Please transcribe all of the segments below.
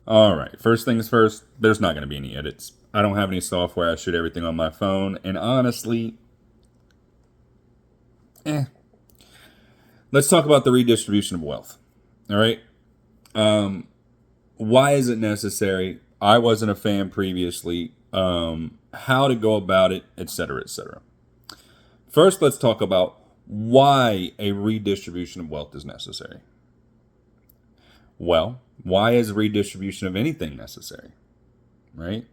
All right. First things first, there's not going to be any edits. I don't have any software. I shoot everything on my phone. And honestly, eh. Let's talk about the redistribution of wealth. All right. Why is it necessary? I wasn't a fan previously. How to go about it, etc., etc. First, let's talk about why a redistribution of wealth is necessary. Well, why is redistribution of anything necessary? Right?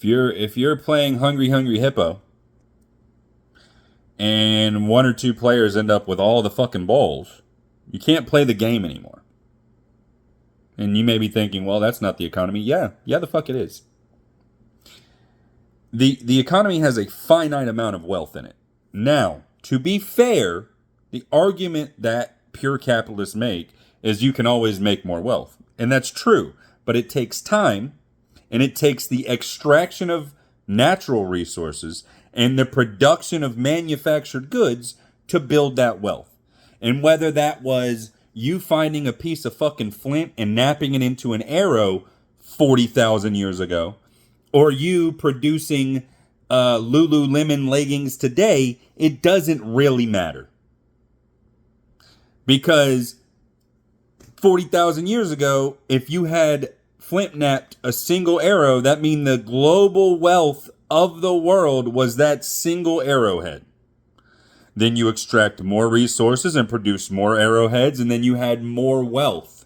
If you're playing Hungry Hungry Hippo and one or two players end up with all the fucking balls, you can't play the game anymore. And you may be thinking, well, that's not the economy. Yeah, the fuck it is. The economy has a finite amount of wealth in it. Now, to be fair, the argument that pure capitalists make is you can always make more wealth. And that's true, but it takes time and it takes the extraction of natural resources and the production of manufactured goods to build that wealth. And whether that was you finding a piece of fucking flint and napping it into an arrow 40,000 years ago, or you producing Lululemon leggings today, it doesn't really matter. Because 40,000 years ago, if you had flint napped a single arrow, that means the global wealth of the world was that single arrowhead. Then you extract more resources and produce more arrowheads, and then you had more wealth.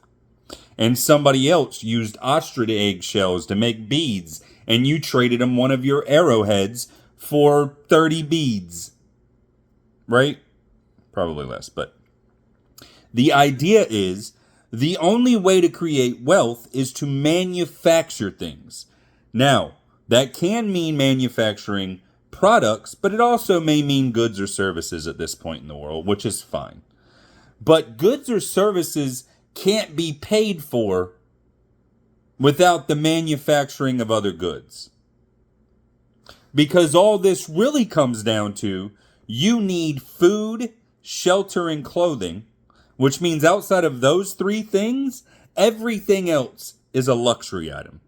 And somebody else used ostrich egg shells to make beads, and you traded them one of your arrowheads for 30 beads. Right? Probably less, but the idea is the only way to create wealth is to manufacture things. Now, that can mean manufacturing products, but it also may mean goods or services at this point in the world, which is fine. But goods or services can't be paid for without the manufacturing of other goods. Because all this really comes down to, you need food, shelter, and clothing, which means outside of those three things, everything else is a luxury item.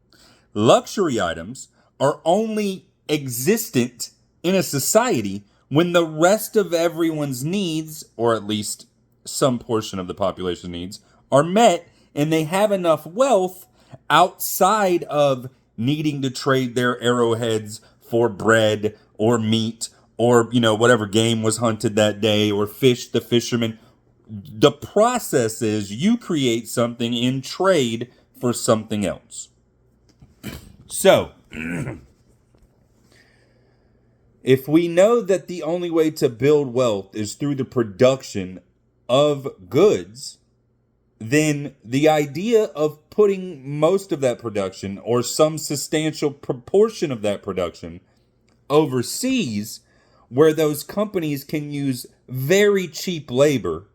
Luxury items are only existent in a society when the rest of everyone's needs, or at least some portion of the population needs, are met, and they have enough wealth outside of needing to trade their arrowheads for bread or meat or, whatever game was hunted that day, or fish, the fisherman. The process is you create something in trade for something else. So, if we know that the only way to build wealth is through the production of goods, then the idea of putting most of that production or some substantial proportion of that production overseas, where those companies can use very cheap labor,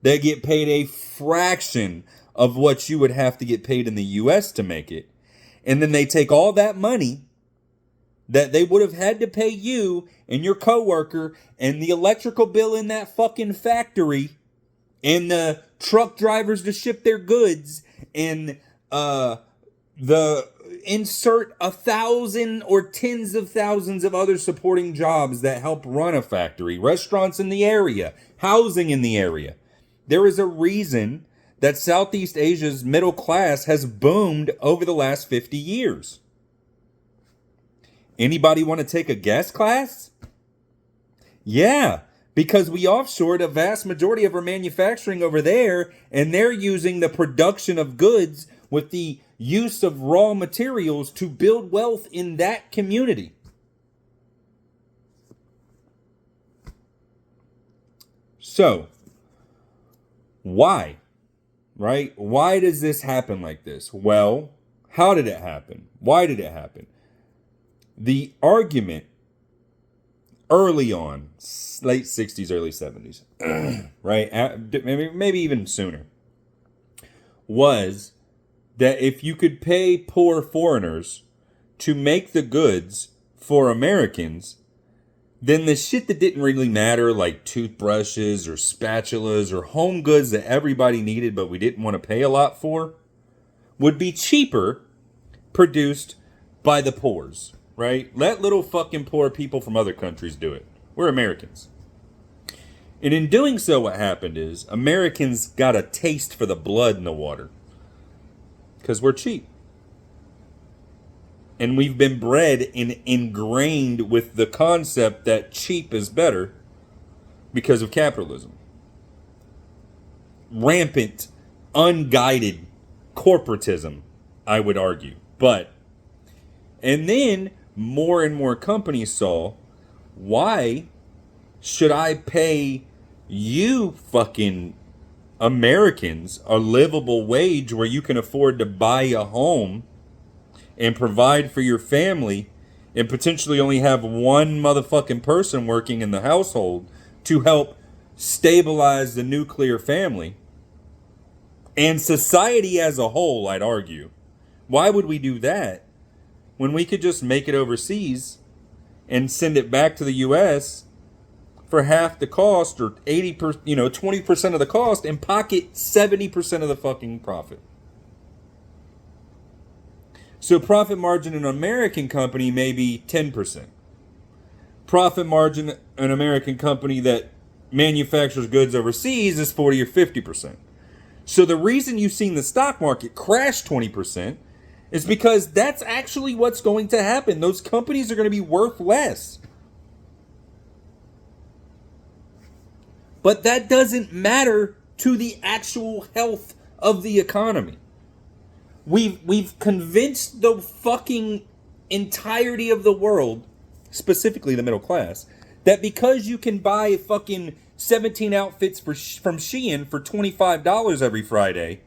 they get paid a fraction of what you would have to get paid in the US to make it. And then they take all that money that they would have had to pay you and your coworker and the electrical bill in that fucking factory and the truck drivers to ship their goods and the insert 1,000 or tens of thousands of other supporting jobs that help run a factory, restaurants in the area, housing in the area. There is a reason that Southeast Asia's middle class has boomed over the last 50 years. Anybody want to take a guess, class? Yeah, because we offshored a vast majority of our manufacturing over there, and they're using the production of goods with the use of raw materials to build wealth in that community. So, why? Right? Why does this happen like this? Well, how did it happen? Why did it happen? The argument early on, late 60s, early 70s, right? Maybe even sooner, was that if you could pay poor foreigners to make the goods for Americans, then the shit that didn't really matter, like toothbrushes or spatulas or home goods that everybody needed but we didn't want to pay a lot for, would be cheaper produced by the poors, right? Let little fucking poor people from other countries do it. We're Americans. And in doing so, what happened is Americans got a taste for the blood in the water. Because we're cheap. And we've been bred and ingrained with the concept that cheap is better because of capitalism. Rampant, unguided corporatism, I would argue. And then more and more companies saw, why should I pay you fucking Americans a livable wage where you can afford to buy a home and provide for your family and potentially only have one motherfucking person working in the household to help stabilize the nuclear family and society as a whole, I'd argue. Why would we do that when we could just make it overseas and send it back to the U.S. for half the cost or 20% of the cost and pocket 70% of the fucking profit? So profit margin in an American company may be 10%. Profit margin in an American company that manufactures goods overseas is 40 or 50%. So the reason you've seen the stock market crash 20% is because that's actually what's going to happen. Those companies are going to be worth less. But that doesn't matter to the actual health of the economy. We've convinced the fucking entirety of the world, specifically the middle class, that because you can buy fucking 17 outfits from Shein for $25 every Friday,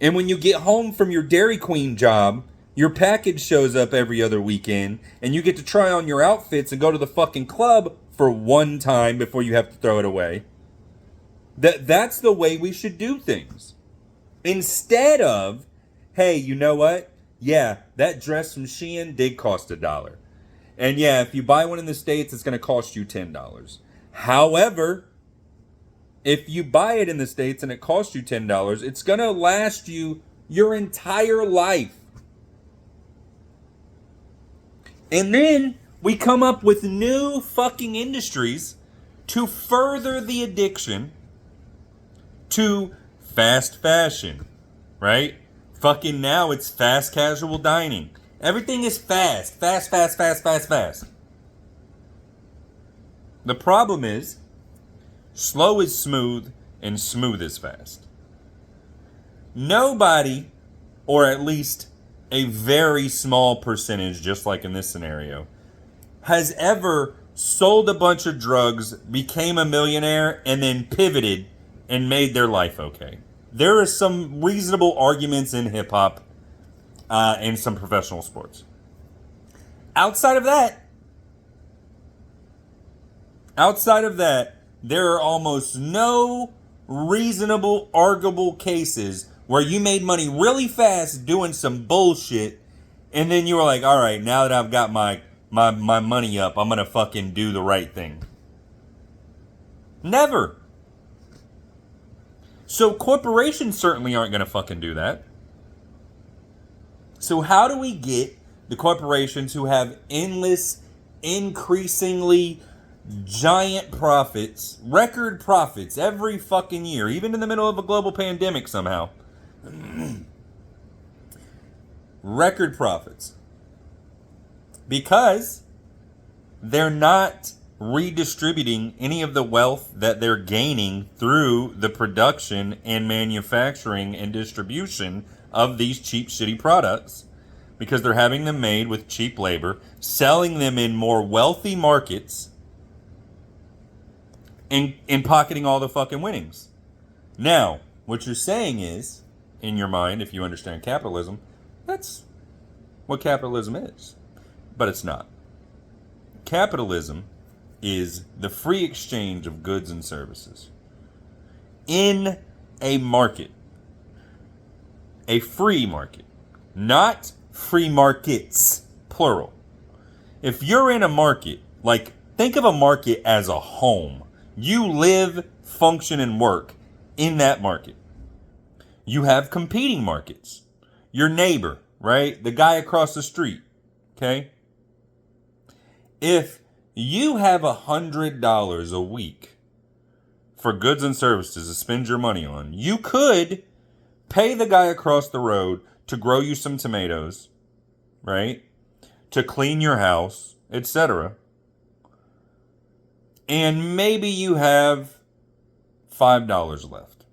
and when you get home from your Dairy Queen job, your package shows up every other weekend, and you get to try on your outfits and go to the fucking club for one time before you have to throw it away. That's the way we should do things. Instead of, hey, you know what? Yeah, that dress from Shein did cost $1. And yeah, if you buy one in the States, it's going to cost you $10. However, if you buy it in the States and it costs you $10, it's going to last you your entire life. And then we come up with new fucking industries to further the addiction to fast fashion, right? Fucking now it's fast casual dining. Everything is fast. Fast. The problem is, slow is smooth and smooth is fast. Nobody, or at least a very small percentage, just like in this scenario, has ever sold a bunch of drugs, became a millionaire, and then pivoted and made their life okay. There are some reasonable arguments in hip-hop and some professional sports. Outside of that, there are almost no reasonable, arguable cases where you made money really fast doing some bullshit, and then you were like, all right, now that I've got my money up, I'm going to fucking do the right thing. Never. So corporations certainly aren't going to fucking do that. So how do we get the corporations who have endless, increasingly giant profits, record profits every fucking year, even in the middle of a global pandemic somehow, record profits? Because they're not redistributing any of the wealth that they're gaining through the production and manufacturing and distribution of these cheap, shitty products, because they're having them made with cheap labor, selling them in more wealthy markets, and pocketing all the fucking winnings. Now, what you're saying is, in your mind, if you understand capitalism, that's what capitalism is. But it's not. Capitalism is the free exchange of goods and services in a market. A free market. Not free markets, plural. If you're in a market, like, think of a market as a home. You live, function, and work in that market. You have competing markets. Your neighbor, right? The guy across the street, okay? If you have $100 a week for goods and services to spend your money on, you could pay the guy across the road to grow you some tomatoes, right? To clean your house, etc. And maybe you have $5 left.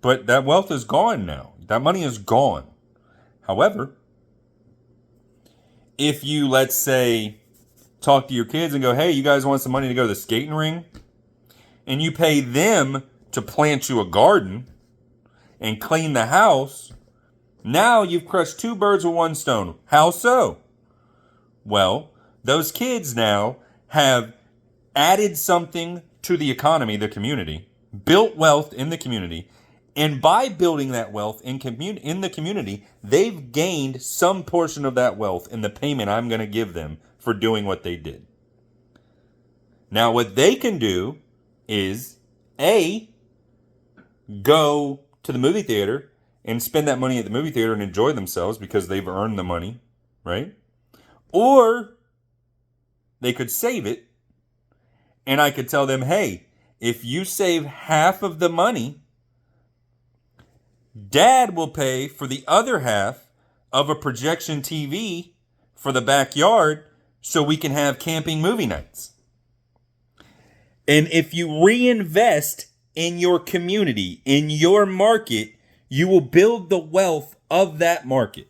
But that wealth is gone now. That money is gone. However, if you, let's say, talk to your kids and go, hey, you guys want some money to go to the skating ring? And you pay them to plant you a garden and clean the house. Now you've crushed two birds with one stone. How so? Well, those kids now have added something to the economy, the community, built wealth in the community, and by building that wealth in the community, they've gained some portion of that wealth in the payment I'm going to give them for doing what they did. Now, what they can do is, A, go to the movie theater and spend that money at the movie theater and enjoy themselves because they've earned the money, right? Or they could save it, and I could tell them, hey, if you save half of the money, Dad will pay for the other half of a projection TV for the backyard so we can have camping movie nights. And if you reinvest in your community, in your market, you will build the wealth of that market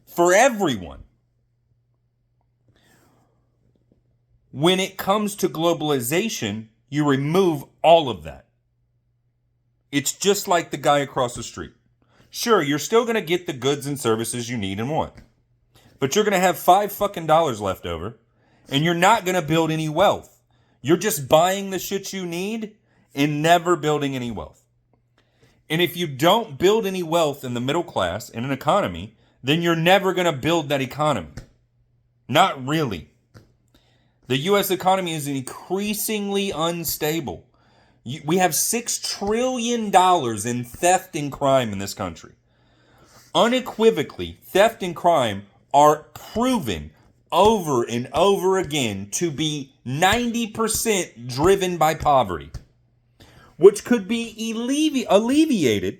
for everyone. When it comes to globalization, you remove all of that. It's just like the guy across the street. Sure, you're still going to get the goods and services you need and want. But you're going to have $5 left over, and you're not going to build any wealth. You're just buying the shit you need and never building any wealth. And if you don't build any wealth in the middle class in an economy, then you're never going to build that economy. Not really. The U.S. economy is increasingly unstable. We have $6 trillion in theft and crime in this country. Unequivocally, theft and crime are proven over and over again to be 90% driven by poverty, which could be alleviated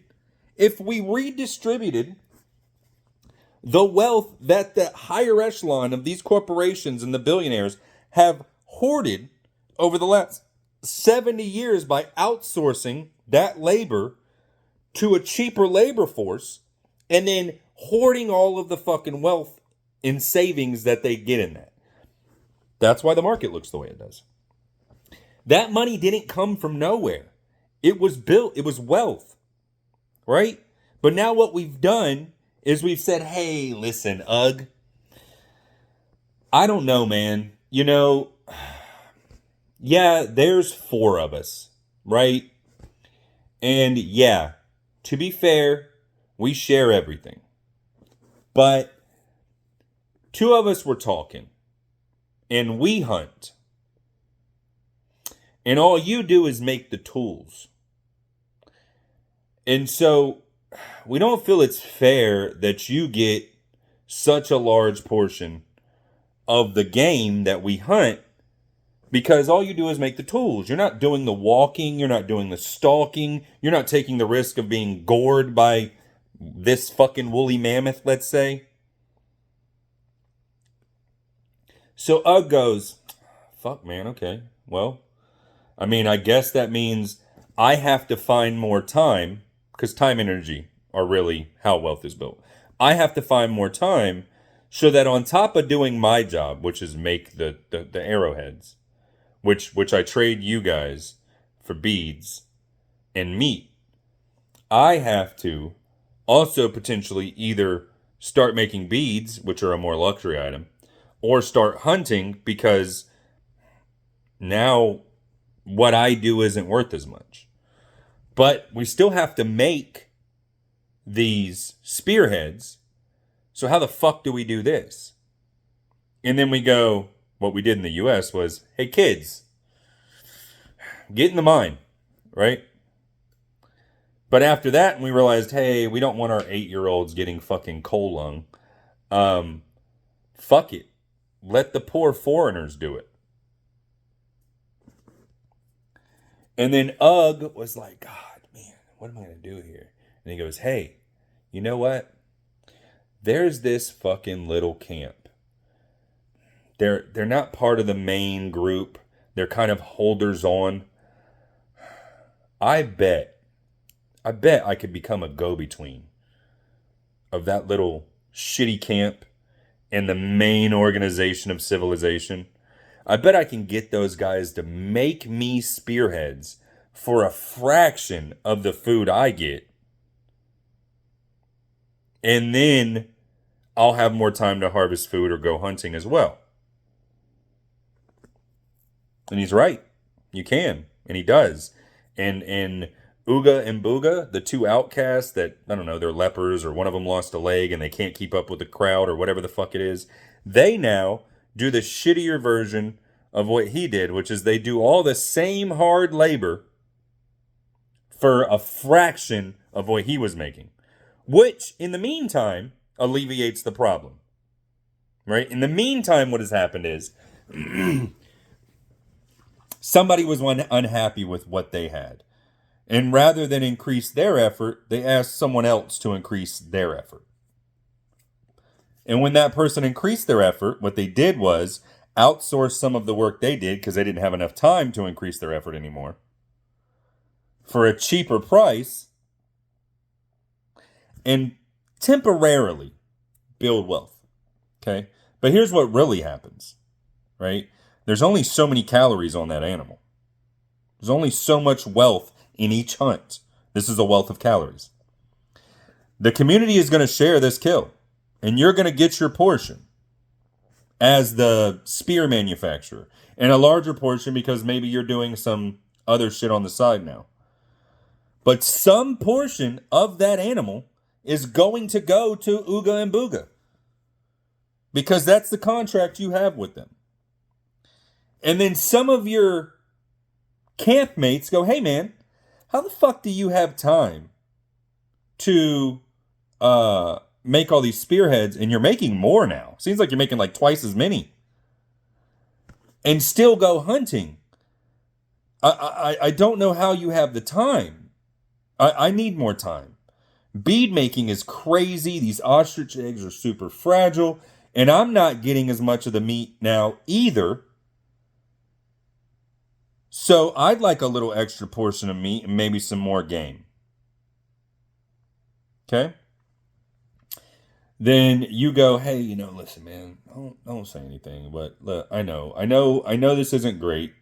if we redistributed the wealth that the higher echelon of these corporations and the billionaires have hoarded over the last 70 years by outsourcing that labor to a cheaper labor force and then hoarding all of the fucking wealth in savings that they get in that. That's why the market looks the way it does. That money didn't come from nowhere. It was built. It was wealth, right? But now what we've done is we've said, hey, listen, ugh, I don't know, man. You know, yeah, there's 4 of us, right? And yeah, to be fair, we share everything. But 2 of us were talking, and we hunt. And all you do is make the tools. And so we don't feel it's fair that you get such a large portion of the game that we hunt, because all you do is make the tools. You're not doing the walking. You're not doing the stalking. You're not taking the risk of being gored by this fucking woolly mammoth, let's say. So Ugg goes, fuck, man, okay. Well, I mean, I guess that means I have to find more time, because time and energy are really how wealth is built. I have to find more time so that on top of doing my job, which is make the arrowheads, which I trade you guys for beads and meat, I have to also potentially either start making beads, which are a more luxury item, or start hunting, because now what I do isn't worth as much. But we still have to make these spearheads. So how the fuck do we do this? And then we go, what we did in the US was, hey kids, get in the mine, right? But after that, we realized, hey, we don't want our 8-year-olds getting fucking coal lung. Fuck it. Let the poor foreigners do it. And then Ugg was like, God, man, what am I going to do here? And he goes, hey, you know what? There's this fucking little camp. They're not part of the main group. They're kind of holders on. I bet I could become a go-between of that little shitty camp and the main organization of civilization. I bet I can get those guys to make me spearheads for a fraction of the food I get. And then I'll have more time to harvest food or go hunting as well. And he's right. You can. And he does. And Uga and Booga, the two outcasts that, I don't know, they're lepers or one of them lost a leg and they can't keep up with the crowd or whatever the fuck it is, they now do the shittier version of what he did, which is they do all the same hard labor for a fraction of what he was making, which in the meantime alleviates the problem. Right? In the meantime, what has happened is somebody was unhappy with what they had. And rather than increase their effort, they asked someone else to increase their effort. And when that person increased their effort, what they did was outsource some of the work they did because they didn't have enough time to increase their effort anymore for a cheaper price and temporarily build wealth. Okay? But here's what really happens, right? There's only so many calories on that animal. There's only so much wealth in each hunt. This is a wealth of calories. The community is going to share this kill, and you're going to get your portion as the spear manufacturer, and a larger portion because maybe you're doing some other shit on the side now. But some portion of that animal is going to go to Uga and Booga because that's the contract you have with them. And then some of your campmates go, hey man, how the fuck do you have time to make all these spearheads and you're making more now? Seems like you're making like twice as many. And still go hunting. I don't know how you have the time. I need more time. Bead making is crazy. These ostrich eggs are super fragile. And I'm not getting as much of the meat now either. So I'd like a little extra portion of meat and maybe some more game. Okay? Then you go, hey, listen, man, don't say anything. But look, I know this isn't great.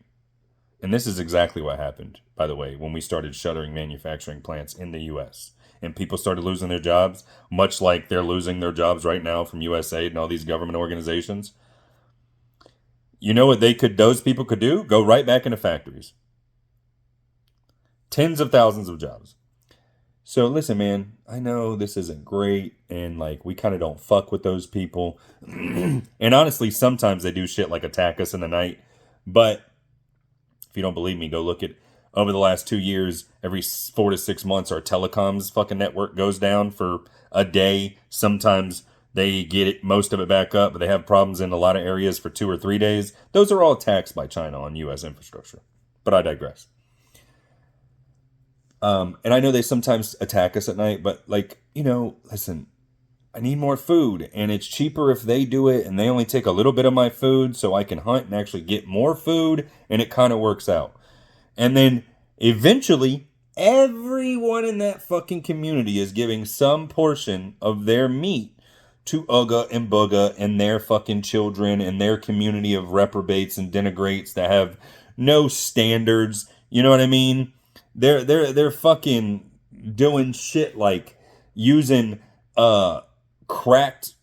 And this is exactly what happened, by the way, when we started shuttering manufacturing plants in the U.S. and people started losing their jobs, much like they're losing their jobs right now from USAID and all these government organizations. You know what those people could do? Go right back into factories. Tens of thousands of jobs. So listen, man, I know this isn't great and we kind of don't fuck with those people. And honestly, sometimes they do shit like attack us in the night. But if you don't believe me, go look at over the last 2 years, every 4 to 6 months, our telecoms fucking network goes down for a day. Sometimes they get most of it back up, but they have problems in a lot of areas for 2 or 3 days. Those are all attacks by China on U.S. infrastructure. But I digress. And I know they sometimes attack us at night, but listen, I need more food. And it's cheaper if they do it, and they only take a little bit of my food so I can hunt and actually get more food, and it kind of works out. And then eventually, everyone in that fucking community is giving some portion of their meat to Uga and Booga and their fucking children and their community of reprobates and denigrates that have no standards. You know what I mean? They're fucking doing shit like using cracked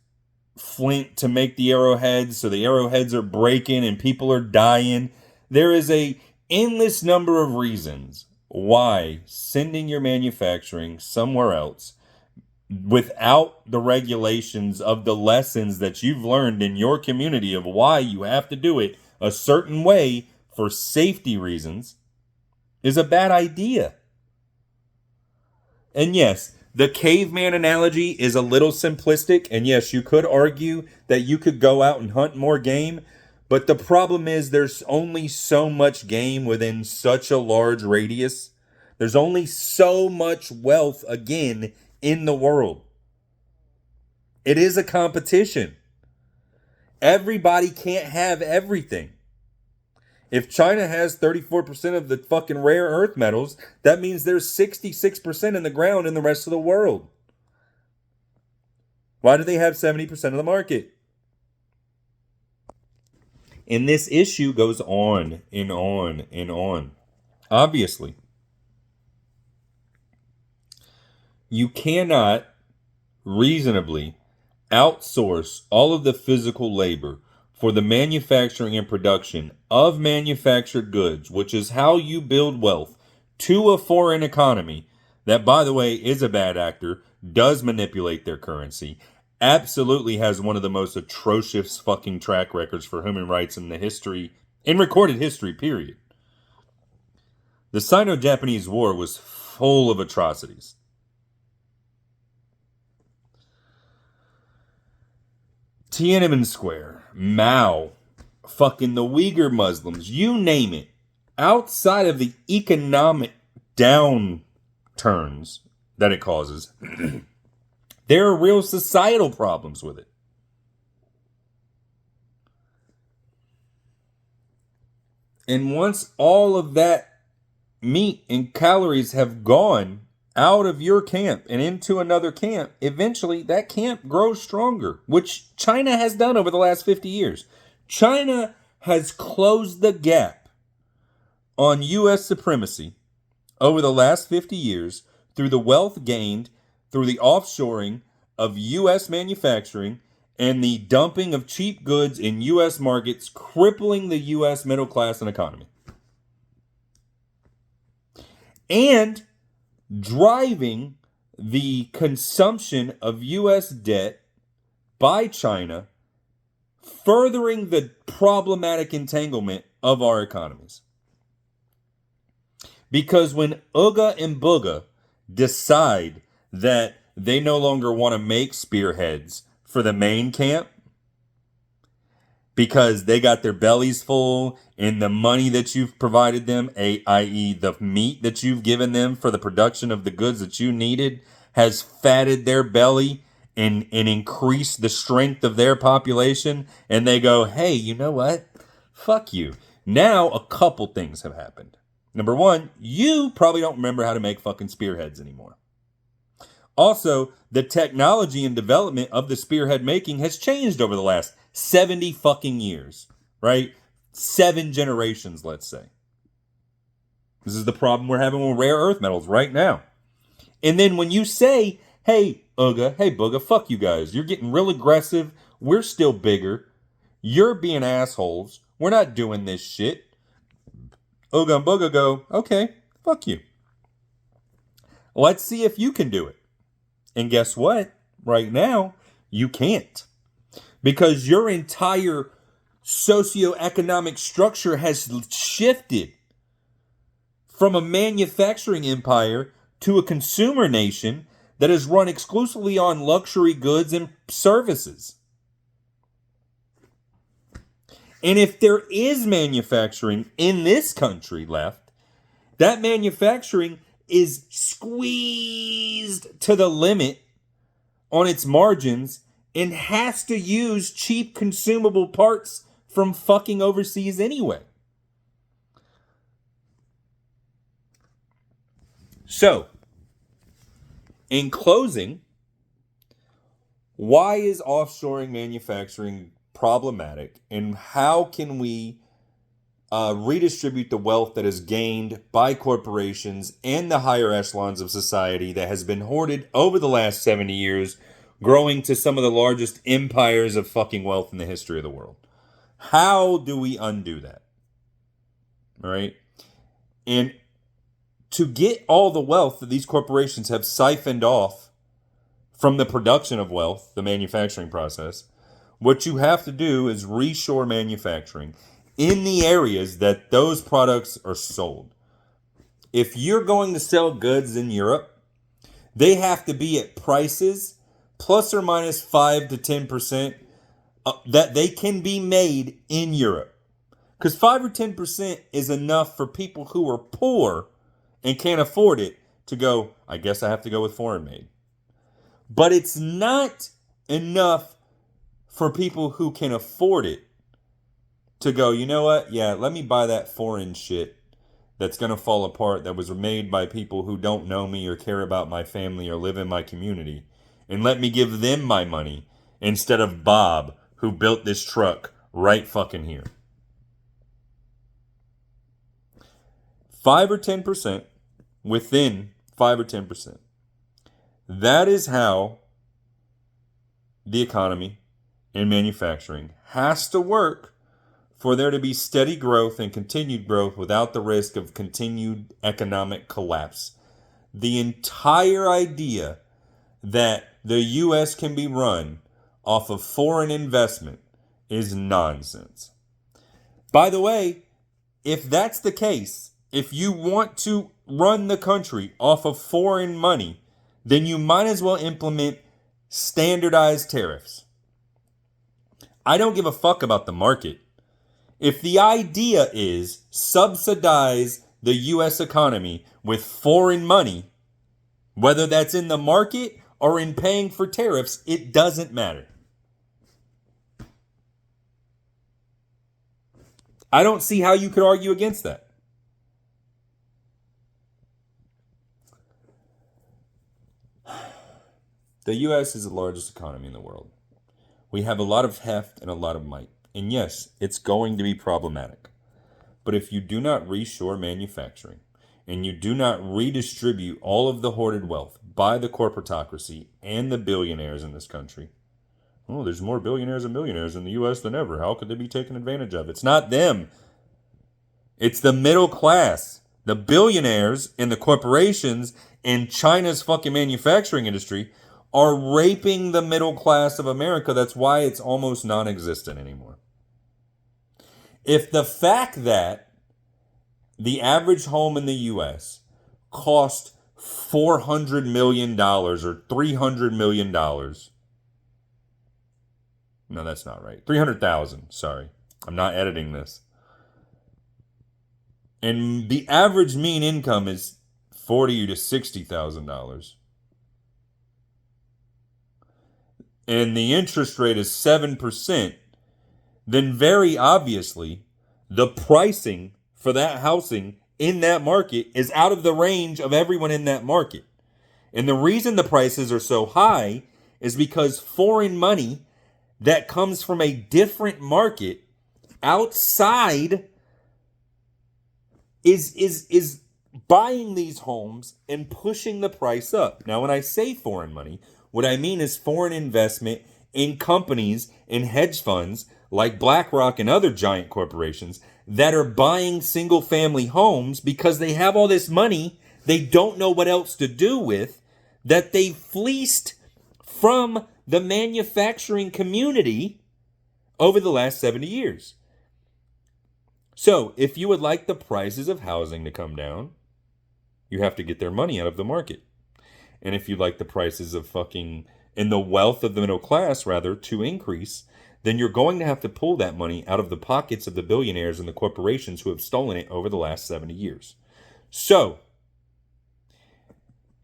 flint to make the arrowheads, so the arrowheads are breaking and people are dying. There is a endless number of reasons why sending your manufacturing somewhere else without the regulations of the lessons that you've learned in your community of why you have to do it a certain way for safety reasons is a bad idea. And yes, the caveman analogy is a little simplistic. And yes, you could argue that you could go out and hunt more game. But the problem is there's only so much game within such a large radius. There's only so much wealth, again, in the world. It is a competition. Everybody can't have everything. If China has 34% of the fucking rare earth metals, that means there's 66% in the ground in the rest of the world. Why do they have 70% of the market? And this issue goes on and on and on. Obviously, you cannot reasonably outsource all of the physical labor for the manufacturing and production of manufactured goods, which is how you build wealth, to a foreign economy that, by the way, is a bad actor, does manipulate their currency, absolutely has one of the most atrocious fucking track records for human rights in the history, in recorded history, period. The Sino-Japanese War was full of atrocities. Tiananmen Square, Mao, fucking the Uyghur Muslims, you name it. Outside of the economic downturns that it causes, there are real societal problems with it. And once all of that meat and calories have gone out of your camp and into another camp, eventually that camp grows stronger, which China has done over the last 50 years. China has closed the gap on U.S. supremacy over the last 50 years through the wealth gained through the offshoring of U.S. manufacturing and the dumping of cheap goods in U.S. markets, crippling the U.S. middle class and economy. And driving the consumption of U.S. debt by China, furthering the problematic entanglement of our economies. Because when Uga and Booga decide that they no longer want to make spearheads for the main camp, because they got their bellies full and the money that you've provided them, i.e. the meat that you've given them for the production of the goods that you needed, has fatted their belly and increased the strength of their population, and they go, hey, you know what? Fuck you. Now a couple things have happened. Number one, you probably don't remember how to make fucking spearheads anymore. Also, the technology and development of the spearhead making has changed over the last 70 fucking years, right? 7 generations, let's say. This is the problem we're having with rare earth metals right now. And then when you say, hey, Uga, hey, Booga, fuck you guys. You're getting real aggressive. We're still bigger. You're being assholes. We're not doing this shit. Uga and Booga go, okay, fuck you. Let's see if you can do it. And guess what? Right now, you can't. Because your entire socioeconomic structure has shifted from a manufacturing empire to a consumer nation that is run exclusively on luxury goods and services. And if there is manufacturing in this country left, that manufacturing is squeezed to the limit on its margins and has to use cheap consumable parts from fucking overseas anyway. So, in closing, why is offshoring manufacturing problematic, and how can we redistribute the wealth that is gained by corporations and the higher echelons of society that has been hoarded over the last 70 years, growing to some of the largest empires of fucking wealth in the history of the world? How do we undo that? All right? And to get all the wealth that these corporations have siphoned off from the production of wealth, the manufacturing process, what you have to do is reshore manufacturing in the areas that those products are sold. If you're going to sell goods in Europe, they have to be at prices plus or minus 5 to 10% that they can be made in Europe. Because 5 or 10% is enough for people who are poor and can't afford it to go, I guess I have to go with foreign made. But it's not enough for people who can afford it to go, you know what? Yeah, let me buy that foreign shit that's going to fall apart that was made by people who don't know me or care about my family or live in my community. And let me give them my money instead of Bob, who built this truck right fucking here. 5 or 10%, within 5 or 10%. That is how the economy and manufacturing has to work for there to be steady growth and continued growth without the risk of continued economic collapse. The entire idea that the U.S. can be run off of foreign investment is nonsense. By the way, if that's the case, if you want to run the country off of foreign money, then you might as well implement standardized tariffs. I don't give a fuck about the market. If the idea is subsidize the U.S. economy with foreign money, whether that's in the market or in paying for tariffs, it doesn't matter. I don't see how you could argue against that. The U.S. is the largest economy in the world. We have a lot of heft and a lot of might. And yes, it's going to be problematic. But if you do not reshore manufacturing and you do not redistribute all of the hoarded wealth by the corporatocracy and the billionaires in this country, oh, there's more billionaires and millionaires in the U.S. than ever. How could they be taken advantage of? It's not them. It's the middle class. The billionaires and the corporations in China's fucking manufacturing industry are raping the middle class of America. That's why it's almost non-existent anymore. If the fact that the average home in the U.S. cost $400 million or $300 million, no, that's not right. 300,000, sorry. I'm not editing this. And the average mean income is $40,000 to $60,000. And the interest rate is 7%, then very obviously the pricing for that housing in that market is out of the range of everyone in that market. And the reason the prices are so high is because foreign money that comes from a different market outside is buying these homes and pushing the price up. Now, when I say foreign money, what I mean is foreign investment in companies and hedge funds like BlackRock and other giant corporations that are buying single family homes because they have all this money they don't know what else to do with, that they fleeced from the manufacturing community over the last 70 years. So if you would like the prices of housing to come down, you have to get their money out of the market. And if you'd like the prices of fucking, and the wealth of the middle class, rather, to increase, then you're going to have to pull that money out of the pockets of the billionaires and the corporations who have stolen it over the last 70 years. So,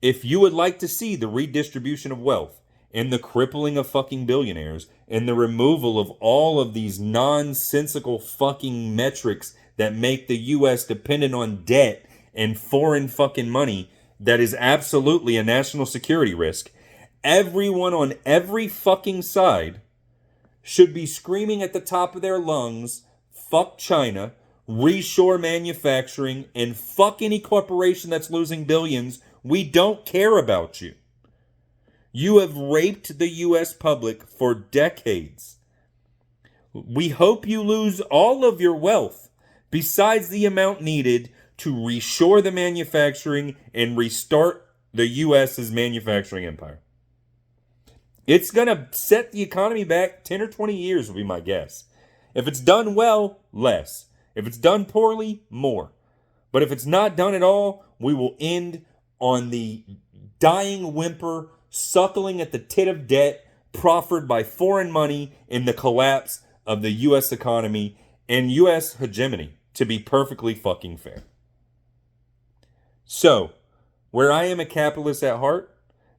if you would like to see the redistribution of wealth and the crippling of fucking billionaires and the removal of all of these nonsensical fucking metrics that make the U.S. dependent on debt and foreign fucking money that is absolutely a national security risk, everyone on every fucking side should be screaming at the top of their lungs, fuck China, reshore manufacturing, and fuck any corporation that's losing billions. We don't care about you. You have raped the U.S. public for decades. We hope you lose all of your wealth besides the amount needed to reshore the manufacturing and restart the U.S.'s manufacturing empire. It's going to set the economy back 10 or 20 years, would be my guess. If it's done well, less. If it's done poorly, more. But if it's not done at all, we will end on the dying whimper, suckling at the tit of debt proffered by foreign money in the collapse of the U.S. economy and U.S. hegemony, to be perfectly fucking fair. So, where I am a capitalist at heart,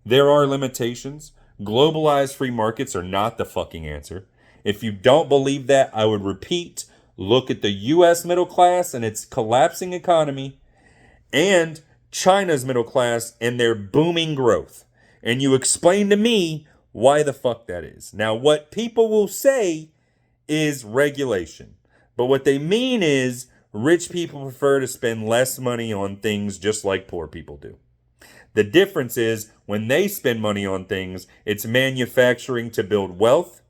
there are limitations. Globalized free markets are not the fucking answer. If you don't believe that, I would repeat, look at the U.S. middle class and its collapsing economy and China's middle class and their booming growth. And you explain to me why the fuck that is. Now, what people will say is regulation. But what they mean is rich people prefer to spend less money on things just like poor people do. The difference is when they spend money on things, it's manufacturing to build wealth.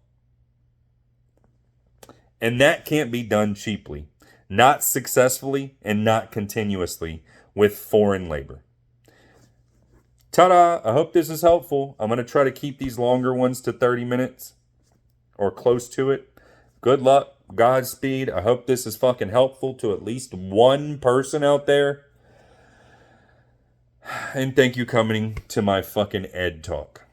And that can't be done cheaply, not successfully, and not continuously with foreign labor. Ta-da! I hope this is helpful. I'm going to try to keep these longer ones to 30 minutes or close to it. Good luck. Godspeed. I hope this is fucking helpful to at least one person out there. And thank you coming to my fucking ed talk.